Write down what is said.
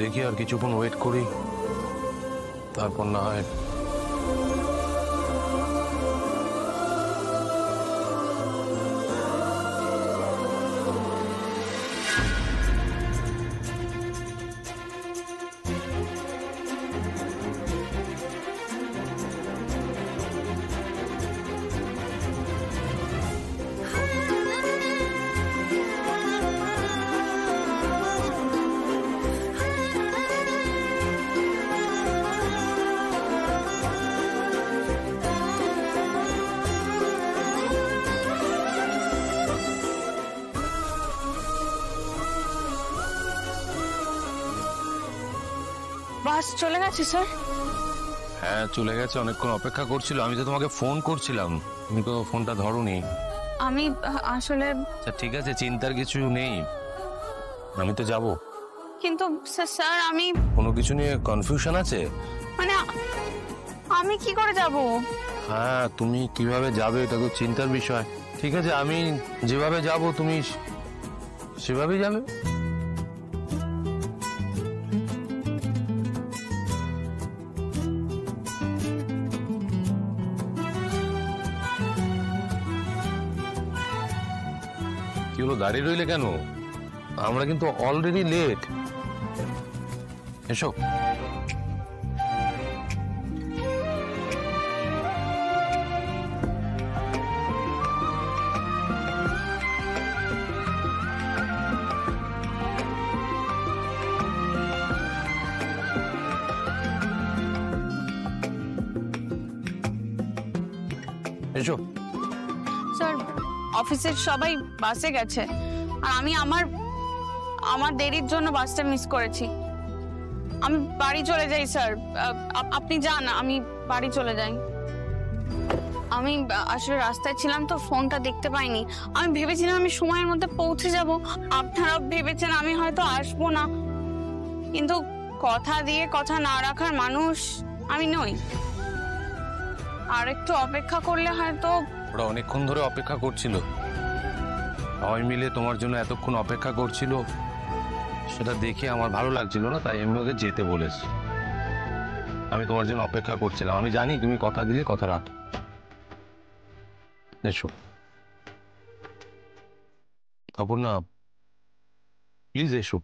দেখি আর কিছুক্ষণ ওয়েট করি, তারপর না হয়। বাস চলে গেছে স্যার? হ্যাঁ চলে গেছে, অনেকক্ষণ অপেক্ষা করছিল। আমি তো তোমাকে ফোন করছিলাম, তুমি তো ফোনটা ধরোনি। আমি আসলে আচ্ছা ঠিক আছে, চিন্তার কিছু নেই, আমি তো যাব। কিন্তু স্যার আমি কোনো কিছু নিয়ে কনফিউশন আছে? মানে আমি কি করে যাব? হ্যাঁ তুমি কিভাবে যাবে এটা তো চিন্তার বিষয়। ঠিক আছে, আমি যেভাবে যাব তুমি সেভাবেই যাবে। কি হলো, দাঁড়িয়ে রইলে কেন? আমরা কিন্তু অলরেডি লেট। এসো। এসো। স্যার অফিসের সবাই বাসে গেছে আর আমি আমার দেরির জন্য বাসটা মিস করেছি। আমি বাড়ি চলে যাই স্যার, আপনি যান, আমি বাড়ি চলে যাই। আমি আসলে রাস্তায় ছিলাম তো ফোনটা দেখতে পাইনি। আমি ভেবেছিলাম আমি সময়ের মধ্যে পৌঁছে যাব, আপনারা ভেবেছেন আমি হয়তো আসবো না, কিন্তু কথা দিয়ে কথা না রাখার মানুষ আমি নই। আর একটু অপেক্ষা করলে হয়তো। ওরা অনেকক্ষণ ধরে অপেক্ষা করছিল, সবাই মিলে তোমার জন্য এতক্ষণ অপেক্ষা করছিল, সেটা দেখে আমার ভালো লাগছিল না, তাই আমি ওকে যেতে বলেছি। আমি তোমার জন্য অপেক্ষা করছিলাম, আমি জানি তুমি কথা দিলে কথা রাখো। এসো অপর্ণা, প্লিজ এসো।